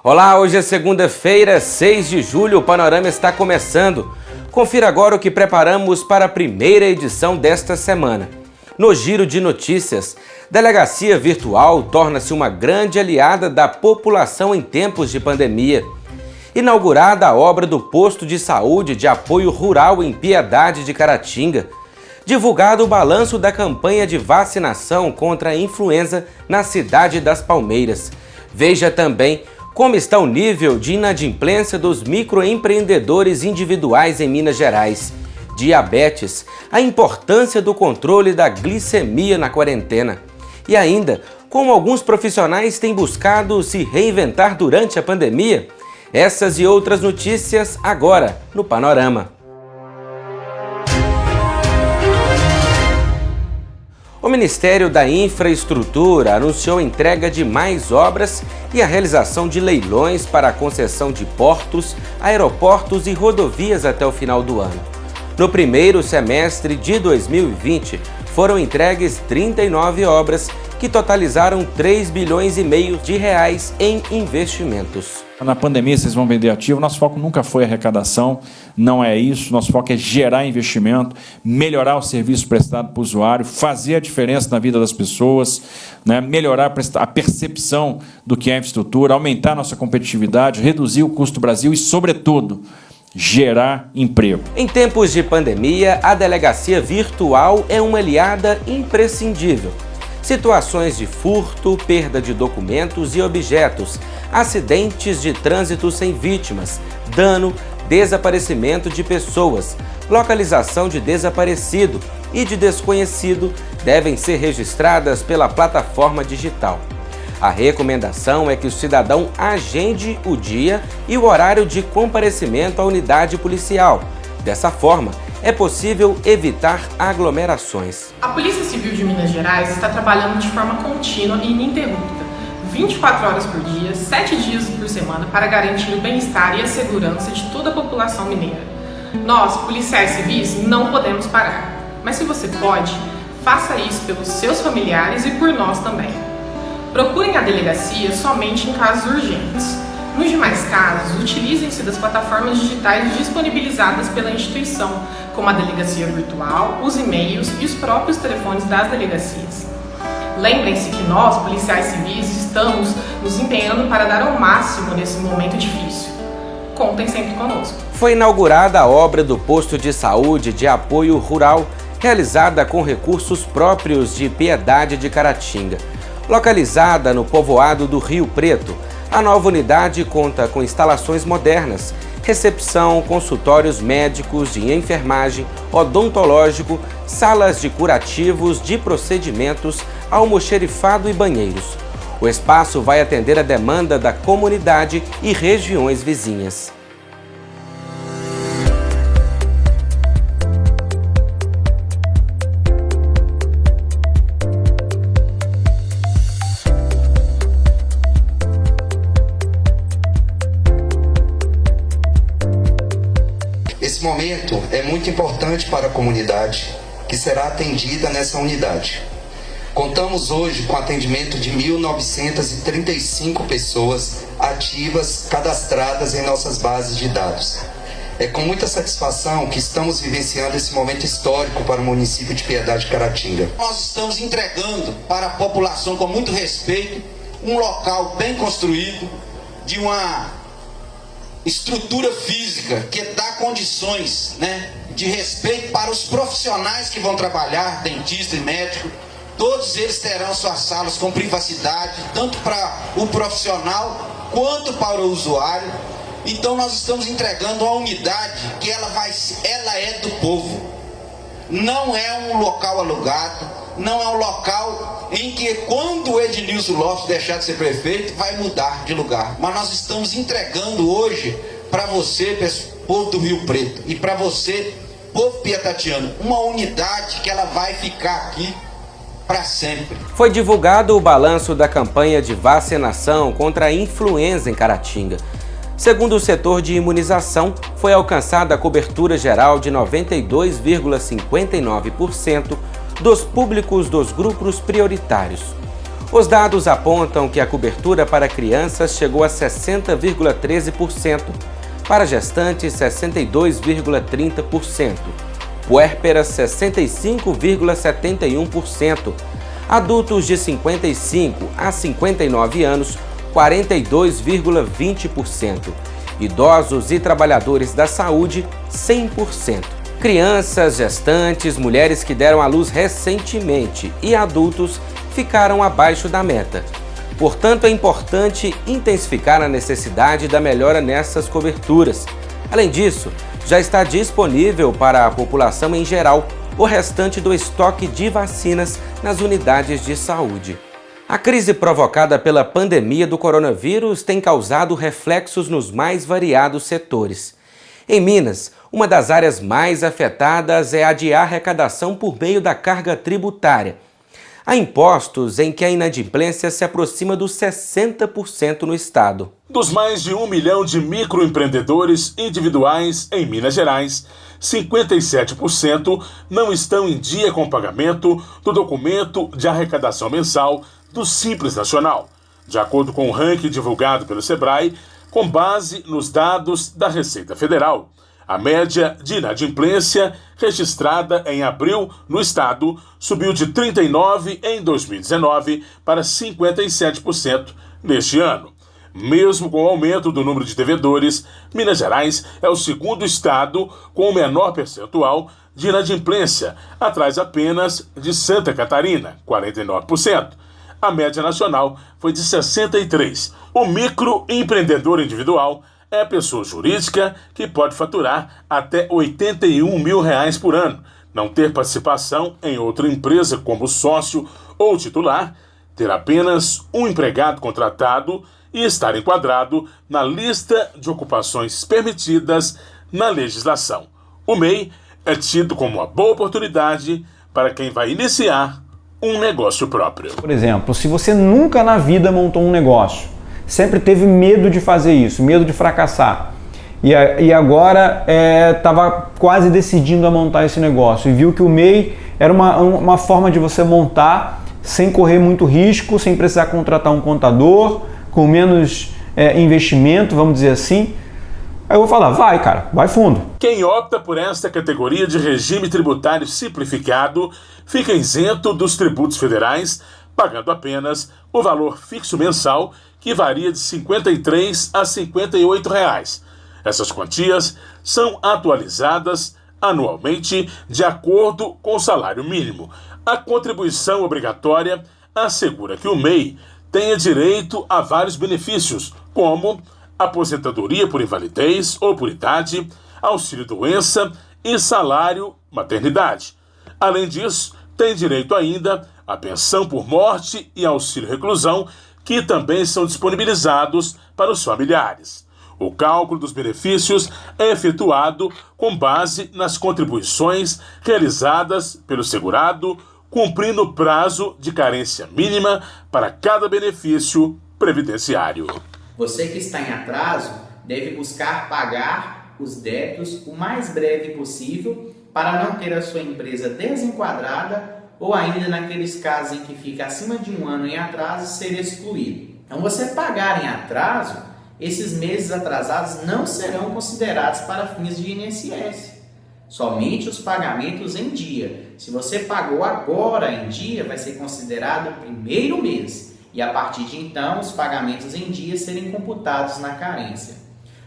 Olá, hoje é segunda-feira, 6 de julho, o Panorama está começando. Confira agora o que preparamos para a primeira edição desta semana. No Giro de Notícias, Delegacia Virtual torna-se uma grande aliada da população em tempos de pandemia. Inaugurada a obra do Posto de Saúde de Apoio Rural em Piedade de Caratinga. Divulgado o balanço da campanha de vacinação contra a influenza na cidade das Palmeiras. Veja também como está o nível de inadimplência dos microempreendedores individuais em Minas Gerais. Diabetes, a importância do controle da glicemia na quarentena. E ainda, como alguns profissionais têm buscado se reinventar durante a pandemia. Essas e outras notícias agora no Panorama. O Ministério da Infraestrutura anunciou a entrega de mais obras e a realização de leilões para a concessão de portos, aeroportos e rodovias até o final do ano. No primeiro semestre de 2020, foram entregues 39 obras que totalizaram 3 bilhões e meio de reais em investimentos. Na pandemia vocês vão vender ativo, nosso foco nunca foi arrecadação, não é isso, nosso foco é gerar investimento, melhorar o serviço prestado para o usuário, fazer a diferença na vida das pessoas, né? Melhorar a percepção do que é infraestrutura, aumentar nossa competitividade, reduzir o custo do Brasil e, sobretudo, gerar emprego. Em tempos de pandemia, a Delegacia Virtual é uma aliada imprescindível. Situações de furto, perda de documentos e objetos, acidentes de trânsito sem vítimas, dano, desaparecimento de pessoas, localização de desaparecido e de desconhecido devem ser registradas pela plataforma digital. A recomendação é que o cidadão agende o dia e o horário de comparecimento à unidade policial. Dessa forma, é possível evitar aglomerações. A Polícia Civil de Minas Gerais está trabalhando de forma contínua e ininterrupta, 24 horas por dia, 7 dias por semana, para garantir o bem-estar e a segurança de toda a população mineira. Nós, policiais civis, não podemos parar. Mas se você pode, faça isso pelos seus familiares e por nós também. Procurem a delegacia somente em casos urgentes. Nos demais casos, utilizem-se das plataformas digitais disponibilizadas pela instituição, como a Delegacia Virtual, os e-mails e os próprios telefones das delegacias. Lembrem-se que nós, policiais civis, estamos nos empenhando para dar o máximo nesse momento difícil. Contem sempre conosco. Foi inaugurada a obra do Posto de Saúde de Apoio Rural, realizada com recursos próprios de Piedade de Caratinga. Localizada no povoado do Rio Preto, a nova unidade conta com instalações modernas, recepção, consultórios médicos, de enfermagem, odontológico, salas de curativos, de procedimentos, almoxerifado e banheiros. O espaço vai atender a demanda da comunidade e regiões vizinhas. Esse momento é muito importante para a comunidade que será atendida nessa unidade. Contamos hoje com atendimento de 1.935 pessoas ativas, cadastradas em nossas bases de dados. É com muita satisfação que estamos vivenciando esse momento histórico para o município de Piedade de Caratinga. Nós estamos entregando para a população, com muito respeito, um local bem construído, de uma estrutura física que dá condições, de respeito para os profissionais que vão trabalhar, dentista e médico. Todos eles terão suas salas com privacidade, tanto para o profissional quanto para o usuário. Então nós estamos entregando uma unidade que ela é do povo. Não é um local alugado, não é um local em que, quando o Ednilson Lopes deixar de ser prefeito, vai mudar de lugar. Mas nós estamos entregando hoje para você, povo do Rio Preto, e para você, povo pietatiano, uma unidade que ela vai ficar aqui para sempre. Foi divulgado o balanço da campanha de vacinação contra a influenza em Caratinga. Segundo o setor de imunização, foi alcançada a cobertura geral de 92,59% dos públicos dos grupos prioritários. Os dados apontam que a cobertura para crianças chegou a 60,13%, para gestantes 62,30%, puérperas 65,71%, adultos de 55 a 59 anos 42,20%, idosos e trabalhadores da saúde 100%. Crianças, gestantes, mulheres que deram à luz recentemente e adultos ficaram abaixo da meta. Portanto, é importante intensificar a necessidade da melhora nessas coberturas. Além disso, já está disponível para a população em geral o restante do estoque de vacinas nas unidades de saúde. A crise provocada pela pandemia do coronavírus tem causado reflexos nos mais variados setores. Em Minas, uma das áreas mais afetadas é a de arrecadação por meio da carga tributária. Há impostos em que a inadimplência se aproxima dos 60% no estado. Dos mais de 1 milhão de microempreendedores individuais em Minas Gerais, 57% não estão em dia com o pagamento do documento de arrecadação mensal do Simples Nacional, de acordo com o ranking divulgado pelo Sebrae, com base nos dados da Receita Federal. A média de inadimplência registrada em abril no estado subiu de 39% em 2019 para 57% neste ano. Mesmo com o aumento do número de devedores, Minas Gerais é o segundo estado com o menor percentual de inadimplência, atrás apenas de Santa Catarina, 49%. A média nacional foi de 63%. O microempreendedor individual é a pessoa jurídica que pode faturar até R$ 81 mil por ano, não ter participação em outra empresa como sócio ou titular, ter apenas um empregado contratado e estar enquadrado na lista de ocupações permitidas na legislação. O MEI é tido como uma boa oportunidade para quem vai iniciar um negócio próprio. Por exemplo, se você nunca na vida montou um negócio, sempre teve medo de fazer isso, medo de fracassar, e agora estava quase decidindo a montar esse negócio e viu que o MEI era uma forma de você montar sem correr muito risco, sem precisar contratar um contador, com menos investimento, vamos dizer assim. Aí eu vou falar, vai cara, vai fundo. Quem opta por esta categoria de regime tributário simplificado fica isento dos tributos federais, pagando apenas o valor fixo mensal, que varia de R$ 53 a R$ 58. Essas quantias são atualizadas anualmente de acordo com o salário mínimo. A contribuição obrigatória assegura que o MEI tenha direito a vários benefícios, como aposentadoria por invalidez ou por idade, auxílio-doença e salário maternidade. Além disso, tem direito ainda à pensão por morte e auxílio-reclusão, que também são disponibilizados para os familiares. O cálculo dos benefícios é efetuado com base nas contribuições realizadas pelo segurado, cumprindo o prazo de carência mínima para cada benefício previdenciário. Você que está em atraso deve buscar pagar os débitos o mais breve possível para não ter a sua empresa desenquadrada ou ainda naqueles casos em que fica acima de 1 ano em atraso ser excluído. Então, você pagar em atraso, esses meses atrasados não serão considerados para fins de INSS. Somente os pagamentos em dia. Se você pagou agora em dia, vai ser considerado o primeiro mês. E a partir de então, os pagamentos em dia serem computados na carência.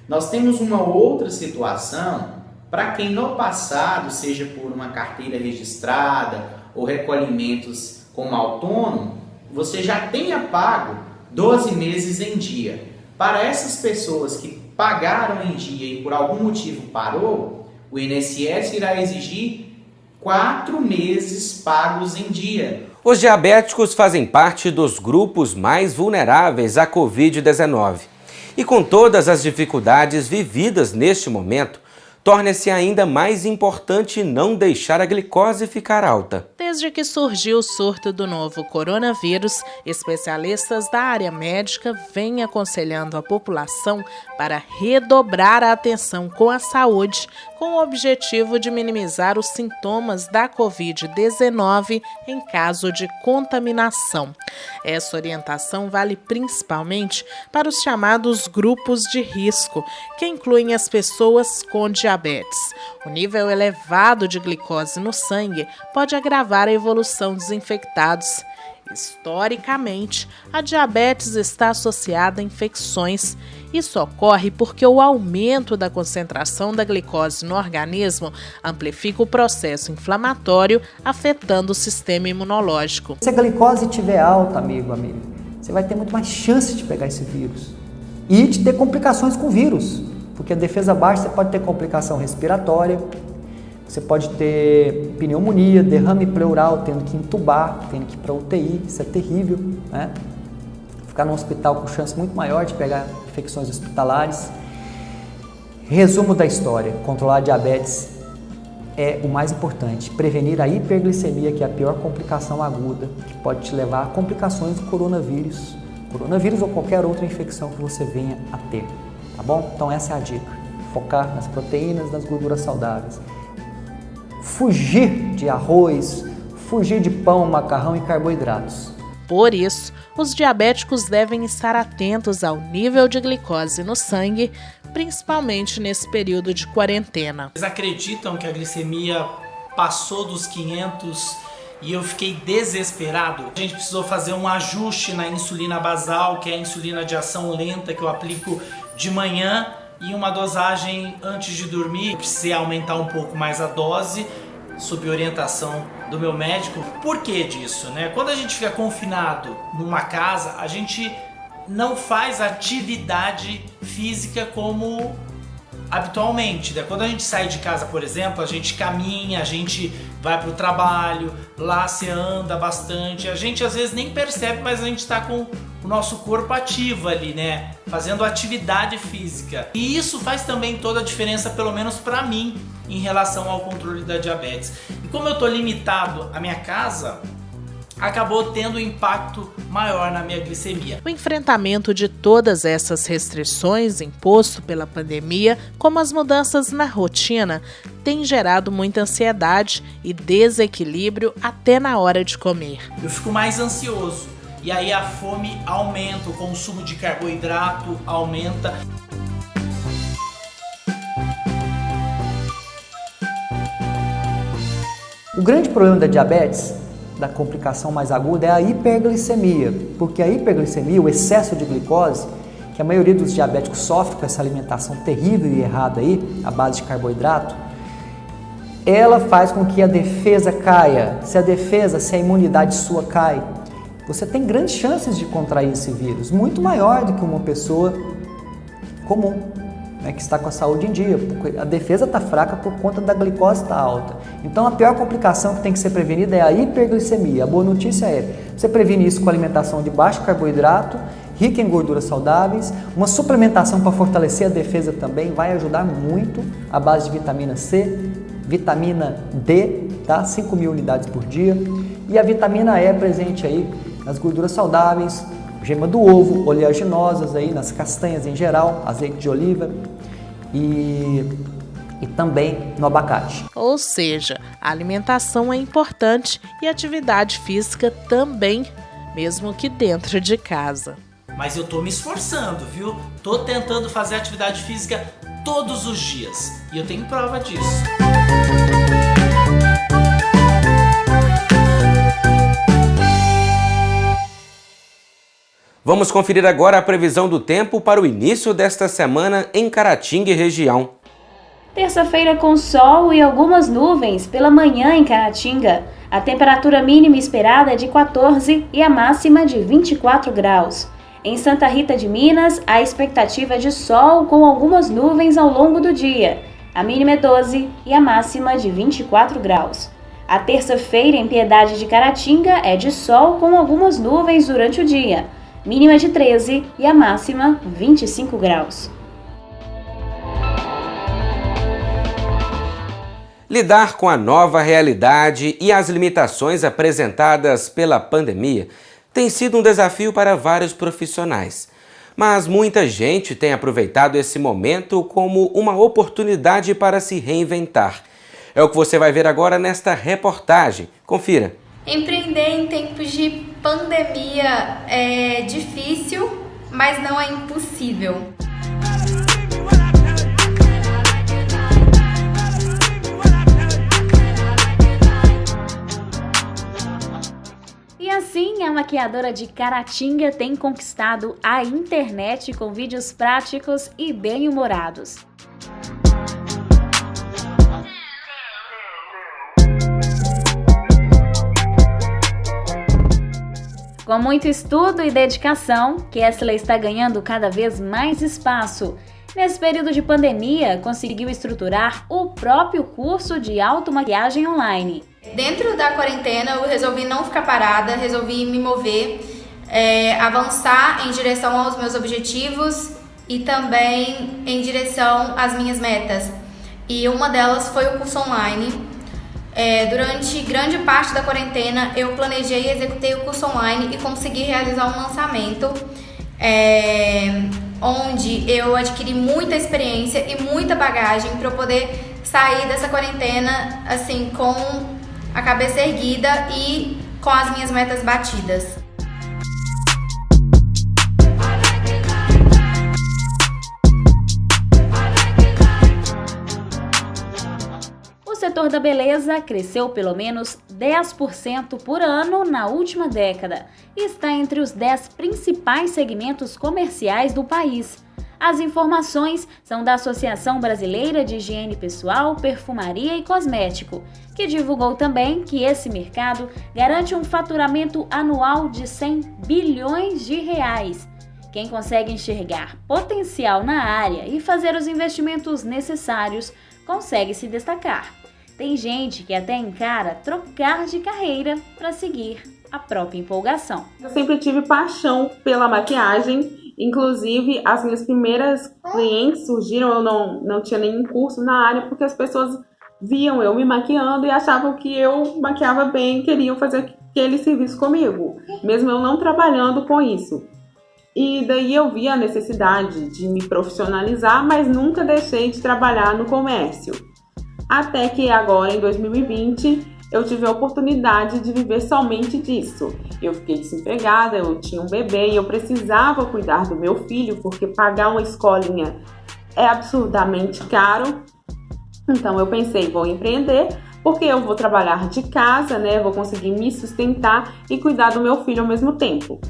Nós temos uma outra situação para quem no passado, seja por uma carteira registrada ou recolhimentos como autônomo, você já tenha pago 12 meses em dia. Para essas pessoas que pagaram em dia e por algum motivo parou, o INSS irá exigir 4 meses pagos em dia. Os diabéticos fazem parte dos grupos mais vulneráveis à Covid-19. E com todas as dificuldades vividas neste momento, torna-se ainda mais importante não deixar a glicose ficar alta. Desde que surgiu o surto do novo coronavírus, especialistas da área médica vêm aconselhando a população para redobrar a atenção com a saúde, com o objetivo de minimizar os sintomas da Covid-19 em caso de contaminação. Essa orientação vale principalmente para os chamados grupos de risco, que incluem as pessoas com diabetes. O nível elevado de glicose no sangue pode agravar a evolução dos infectados. Historicamente, a diabetes está associada a infecções. Isso ocorre porque o aumento da concentração da glicose no organismo amplifica o processo inflamatório, afetando o sistema imunológico. Se a glicose estiver alta, amiga, você vai ter muito mais chance de pegar esse vírus e de ter complicações com o vírus, porque a defesa baixa você pode ter complicação respiratória, você pode ter pneumonia, derrame pleural, tendo que entubar, tendo que ir para UTI, isso é terrível, né? Ficar no hospital com chance muito maior de pegar infecções hospitalares. Resumo da história: controlar a diabetes é o mais importante. Prevenir a hiperglicemia, que é a pior complicação aguda, que pode te levar a complicações do coronavírus ou qualquer outra infecção que você venha a ter, tá bom? Então essa é a dica: focar nas proteínas, nas gorduras saudáveis. Fugir de arroz, fugir de pão, macarrão e carboidratos. Por isso, os diabéticos devem estar atentos ao nível de glicose no sangue, principalmente nesse período de quarentena. Eles acreditam que a glicemia passou dos 500 e eu fiquei desesperado. A gente precisou fazer um ajuste na insulina basal, que é a insulina de ação lenta que eu aplico de manhã, e uma dosagem antes de dormir. Eu precisei aumentar um pouco mais a dose, sob orientação do meu médico. Por que disso, né? Quando a gente fica confinado numa casa, a gente não faz atividade física como habitualmente, né? Quando a gente sai de casa, por exemplo, a gente caminha, a gente vai para o trabalho, lá se anda bastante, a gente às vezes nem percebe, mas a gente está com o nosso corpo ativo ali, né? Fazendo atividade física. E isso faz também toda a diferença, pelo menos para mim, em relação ao controle da diabetes. E como eu estou limitado à minha casa, acabou tendo um impacto maior na minha glicemia. O enfrentamento de todas essas restrições imposto pela pandemia, como as mudanças na rotina, tem gerado muita ansiedade e desequilíbrio até na hora de comer. Eu fico mais ansioso e aí a fome aumenta, o consumo de carboidrato aumenta. O grande problema da diabetes, da complicação mais aguda, é a hiperglicemia, porque a hiperglicemia, o excesso de glicose, que a maioria dos diabéticos sofre com essa alimentação terrível e errada aí, à base de carboidrato, ela faz com que a defesa caia. Se a imunidade sua cai, você tem grandes chances de contrair esse vírus, muito maior do que uma pessoa comum, né, que está com a saúde em dia, porque a defesa está fraca por conta da glicose estar alta. Então a pior complicação que tem que ser prevenida é a hiperglicemia. A boa notícia é, você previne isso com alimentação de baixo carboidrato, rica em gorduras saudáveis, uma suplementação para fortalecer a defesa também vai ajudar muito, a base de vitamina C, vitamina D, tá? 5.000 unidades por dia, e a vitamina E presente aí nas gorduras saudáveis, gema do ovo, oleaginosas aí nas castanhas em geral, azeite de oliva e também no abacate. Ou seja, a alimentação é importante e a atividade física também, mesmo que dentro de casa. Mas eu tô me esforçando, viu? Tô tentando fazer atividade física todos os dias e eu tenho prova disso. Vamos conferir agora a previsão do tempo para o início desta semana em Caratinga e região. Terça-feira com sol e algumas nuvens pela manhã em Caratinga. A temperatura mínima esperada é de 14 e a máxima de 24 graus. Em Santa Rita de Minas, a expectativa é de sol com algumas nuvens ao longo do dia. A mínima é 12 e a máxima de 24 graus. A terça-feira em Piedade de Caratinga é de sol com algumas nuvens durante o dia. Mínima de 13 e a máxima 25 graus. Lidar com a nova realidade e as limitações apresentadas pela pandemia tem sido um desafio para vários profissionais. Mas muita gente tem aproveitado esse momento como uma oportunidade para se reinventar. É o que você vai ver agora nesta reportagem. Confira. Empreender em tempos de pandemia é difícil, mas não é impossível. E assim, a maquiadora de Caratinga tem conquistado a internet com vídeos práticos e bem-humorados. Com muito estudo e dedicação, Kessler está ganhando cada vez mais espaço. Nesse período de pandemia, conseguiu estruturar o próprio curso de automaquiagem online. Dentro da quarentena, eu resolvi não ficar parada, resolvi me mover, avançar em direção aos meus objetivos e também em direção às minhas metas. E uma delas foi o curso online. Durante grande parte da quarentena, eu planejei e executei o curso online e consegui realizar um lançamento onde eu adquiri muita experiência e muita bagagem para eu poder sair dessa quarentena assim com a cabeça erguida e com as minhas metas batidas. O setor da beleza cresceu pelo menos 10% por ano na última década e está entre os 10 principais segmentos comerciais do país. As informações são da Associação Brasileira de Higiene Pessoal, Perfumaria e Cosmético, que divulgou também que esse mercado garante um faturamento anual de 100 bilhões de reais. Quem consegue enxergar potencial na área e fazer os investimentos necessários consegue se destacar. Tem gente que até encara trocar de carreira para seguir a própria empolgação. Eu sempre tive paixão pela maquiagem, inclusive as minhas primeiras clientes surgiram, eu não tinha nenhum curso na área, porque as pessoas viam eu me maquiando e achavam que eu maquiava bem, queriam fazer aquele serviço comigo, mesmo eu não trabalhando com isso. E daí eu vi a necessidade de me profissionalizar, mas nunca deixei de trabalhar no comércio. Até que agora, em 2020, eu tive a oportunidade de viver somente disso. Eu fiquei desempregada, eu tinha um bebê e eu precisava cuidar do meu filho, porque pagar uma escolinha é absurdamente caro. Então eu pensei, vou empreender, porque eu vou trabalhar de casa, né? Vou conseguir me sustentar e cuidar do meu filho ao mesmo tempo.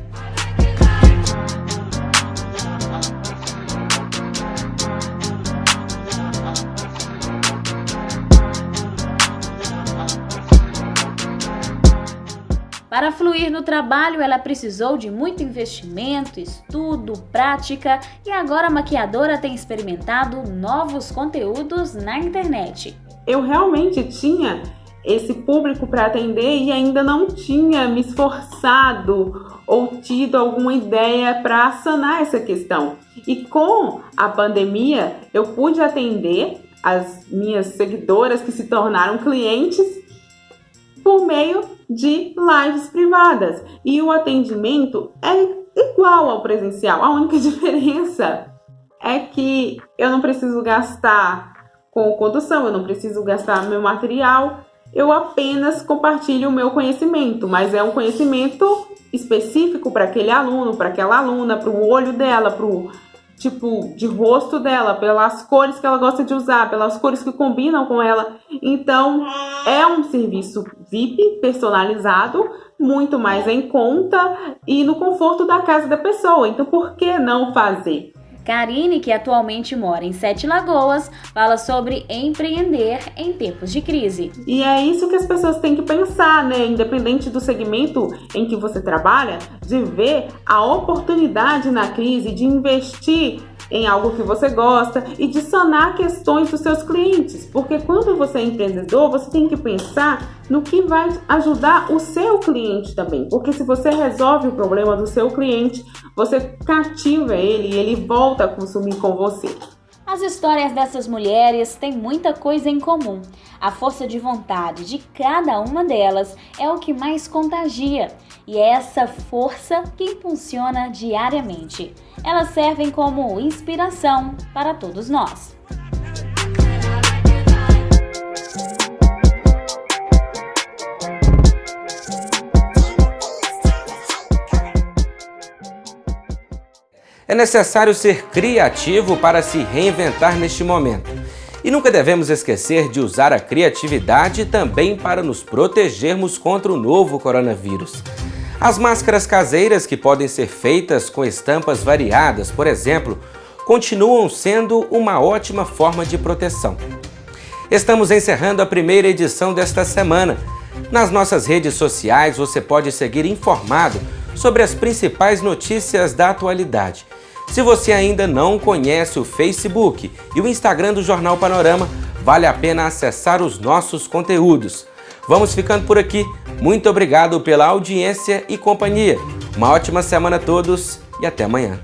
Para fluir no trabalho, ela precisou de muito investimento, estudo, prática e agora a maquiadora tem experimentado novos conteúdos na internet. Eu realmente tinha esse público para atender e ainda não tinha me esforçado ou tido alguma ideia para sanar essa questão. E com a pandemia, eu pude atender as minhas seguidoras que se tornaram clientes por meio de lives privadas. E o atendimento é igual ao presencial. A única diferença é que eu não preciso gastar com condução, eu não preciso gastar meu material, eu apenas compartilho o meu conhecimento, mas é um conhecimento específico para aquele aluno, para aquela aluna, para o olho dela, para o tipo de rosto dela, pelas cores que ela gosta de usar, pelas cores que combinam com ela. Então, é um serviço VIP, personalizado, muito mais em conta e no conforto da casa da pessoa. Então, por que não fazer? Karine, que atualmente mora em Sete Lagoas, fala sobre empreender em tempos de crise. E é isso que as pessoas têm que pensar, né? Independente do segmento em que você trabalha, de ver a oportunidade na crise, de investir em algo que você gosta e de sanar questões dos seus clientes. Porque quando você é empreendedor, você tem que pensar no que vai ajudar o seu cliente também. Porque se você resolve o problema do seu cliente, você cativa ele e ele volta a consumir com você. As histórias dessas mulheres têm muita coisa em comum. A força de vontade de cada uma delas é o que mais contagia, e é essa força que impulsiona diariamente. Elas servem como inspiração para todos nós. É necessário ser criativo para se reinventar neste momento. E nunca devemos esquecer de usar a criatividade também para nos protegermos contra o novo coronavírus. As máscaras caseiras, que podem ser feitas com estampas variadas, por exemplo, continuam sendo uma ótima forma de proteção. Estamos encerrando a primeira edição desta semana. Nas nossas redes sociais você pode seguir informado sobre as principais notícias da atualidade. Se você ainda não conhece o Facebook e o Instagram do Jornal Panorama, vale a pena acessar os nossos conteúdos. Vamos ficando por aqui. Muito obrigado pela audiência e companhia. Uma ótima semana a todos e até amanhã.